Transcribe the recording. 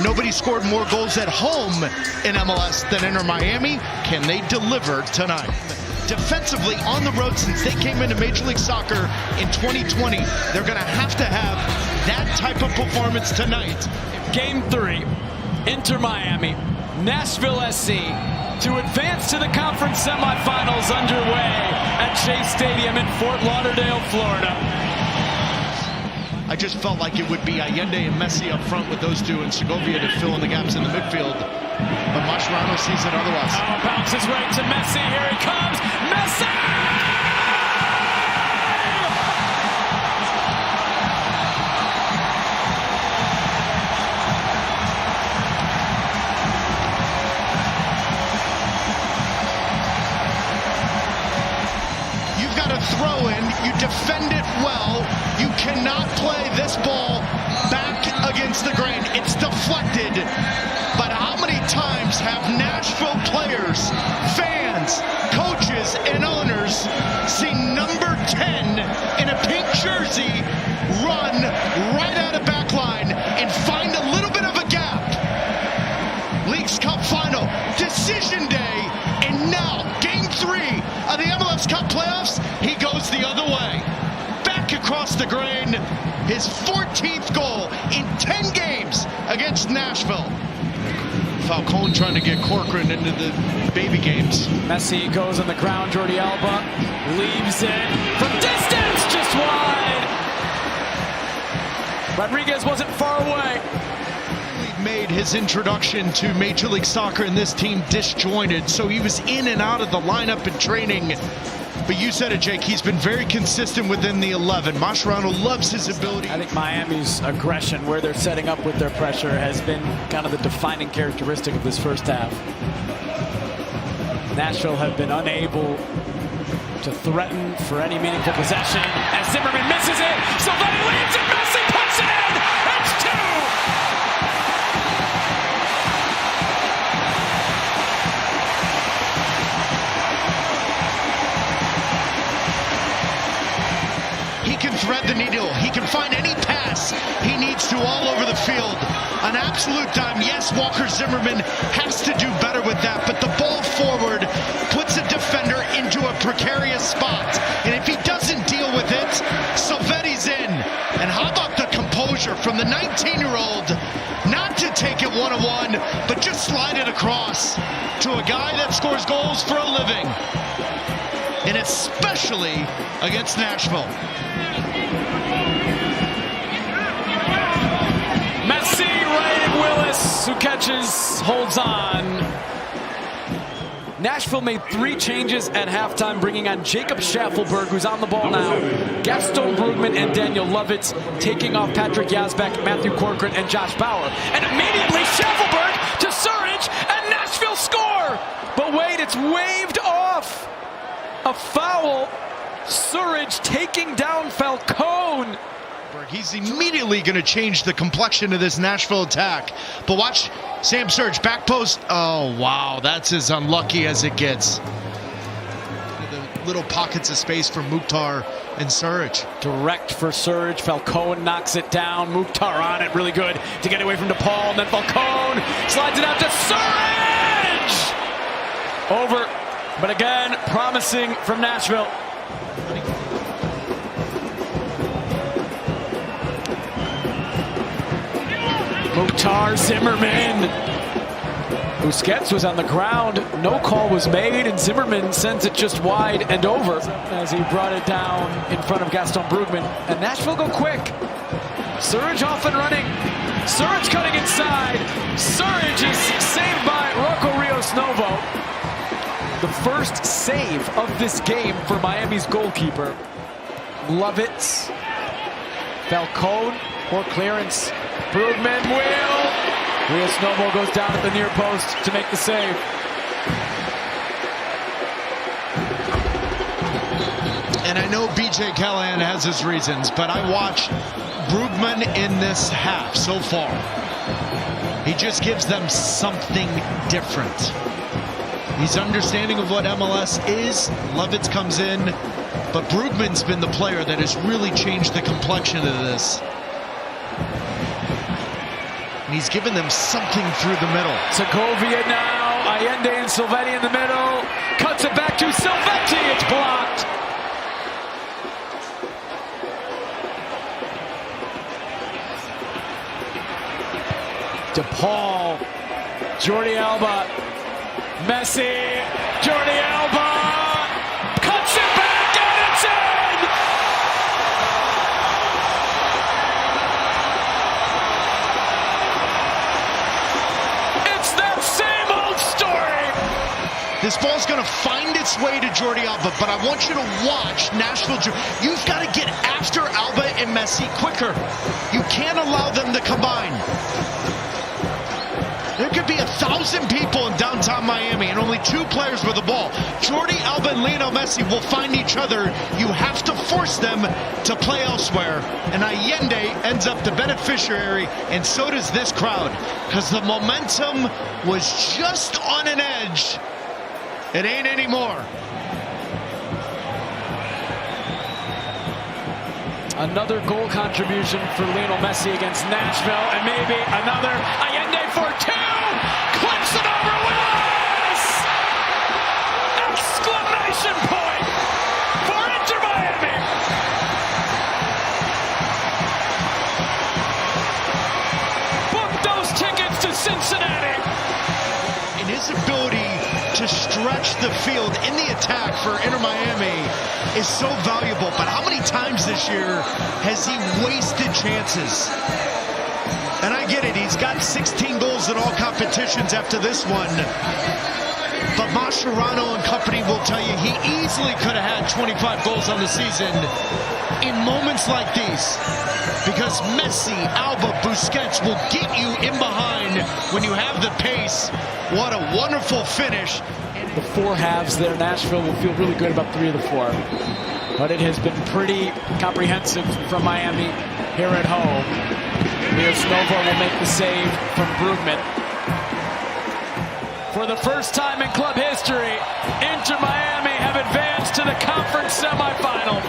Nobody scored more goals at home in MLS than Inter Miami. Can they deliver tonight? Defensively on the road, since they came into Major League Soccer in 2020, they're going to have that type of performance tonight. Game 3, Inter Miami, Nashville SC to advance to the conference semifinals underway at Chase Stadium in Fort Lauderdale, Florida. I just felt like it would be Allende and Messi up front with those two, and Segovia to fill in the gaps in the midfield. But Mascherano sees it otherwise. Oh, bounces right to Messi. Here he comes. Messi! You've got to throw in. You defend it well. You cannot play this ball back against the grain. It's deflected. But how many times have Nashville players, fans, coaches, and owners seen number 10 in a pink jersey run right out of backline and find a little bit of a gap? Leagues Cup final, decision day, and now game 3 of the MLS Cup playoffs, he goes the other way. Back across the grain, his 14th goal in 10 games against Nashville. Falcone trying to get Corcoran into the baby games. Messi goes on the ground. Jordi Alba leaves it from distance, just wide. Rodriguez wasn't far away. He made his introduction to Major League Soccer and this team disjointed, so he was in and out of the lineup in training. But you said it, Jake, he's been very consistent within the 11. Mascherano loves his ability. I think Miami's aggression, where they're setting up with their pressure, has been kind of the defining characteristic of this first half. Nashville have been unable to threaten for any meaningful possession as Zimmerman misses it. Salvetti leads and Messi puts it in. It's 2. He can thread the needle. He can find any pass he needs to all over the field. An absolute dime. Yes, Walker Zimmerman has to do better with that, but the ball forward puts a defender into a precarious spot. And if he doesn't deal with it, Salvetti's in. And how about the composure from the 19-year-old not to take it one-on-one, but just slide it across to a guy that scores goals for a living. And especially against Nashville. Messi, Ray Willis, who catches, holds on. Nashville made 3 changes at halftime, bringing on Jacob Schaffelberg, who's on the ball now. Gaston Brugman and Daniel Lovitz, taking off Patrick Yazbek, Matthew Corcoran, and Josh Bauer. And immediately Schaffelberg to Surridge, and Nashville score! But wait, it's waved off. A foul. Surridge taking down Falcone. He's immediately going to change the complexion of this Nashville attack. But watch Sam Surridge, back post. Oh, wow, that's as unlucky as it gets. The little pockets of space for Mukhtar and Surridge. Direct for Surridge. Falcone knocks it down. Mukhtar on it, really good to get away from DePaul. And then Falcone slides it out to Surridge. Over, but again, promising from Nashville. Mukhtar, Zimmerman. Busquets was on the ground. No call was made, and Zimmerman sends it just wide and over as he brought it down in front of Gaston Brugman. And Nashville go quick. Surridge off and running. Surridge cutting inside. Surridge is saved by Rocco Rios Novo. The first save of this game for Miami's goalkeeper. Lovitz. Falcone. Poor clearance. Brugman will. Rios Novo goes down at the near post to make the save. And I know BJ Callahan has his reasons, but I watched Brugman in this half so far. He just gives them something different. He's understanding of what MLS is. Lovitz comes in, but Brugman's been the player that has really changed the complexion of this. And he's given them something through the middle. Segovia now, Allende and Silvetti in the middle. Cuts it back to Silvetti, it's blocked. DePaul, Jordi Alba, Messi, Jordi Alba, cuts it back and it's in! It's that same old story! This ball's going to find its way to Jordi Alba, but I want you to watch Nashville. You've got to get after Alba and Messi quicker. You can't allow them to combine. There could be 1,000 people in downtown Miami and only 2 players with the ball. Jordi Alba and Lionel Messi will find each other. You have to force them to play elsewhere. And Allende ends up the beneficiary, and so does this crowd, because the momentum was just on an edge. It ain't anymore. Another goal contribution for Lionel Messi against Nashville, and maybe another. Allende for 2! Clips it over Willis! Exclamation point for Inter Miami! Book those tickets to Cincinnati! And his ability to stretch the field in the attack for Inter Miami is so valuable. But how many times this year has he wasted chances? And I get it, he's got 16 goals in all competitions after this one. But Mascherano and company will tell you he easily could have had 25 goals on the season in moments like these. Because Messi, Alba, Busquets will get you in behind when you have the pace. What a wonderful finish. The 4 halves there, Nashville will feel really good about 3 of the 4. But it has been pretty comprehensive from Miami here at home. Novo will make the save from Brugman. For the first time in club history, Inter Miami have advanced to the conference semifinal.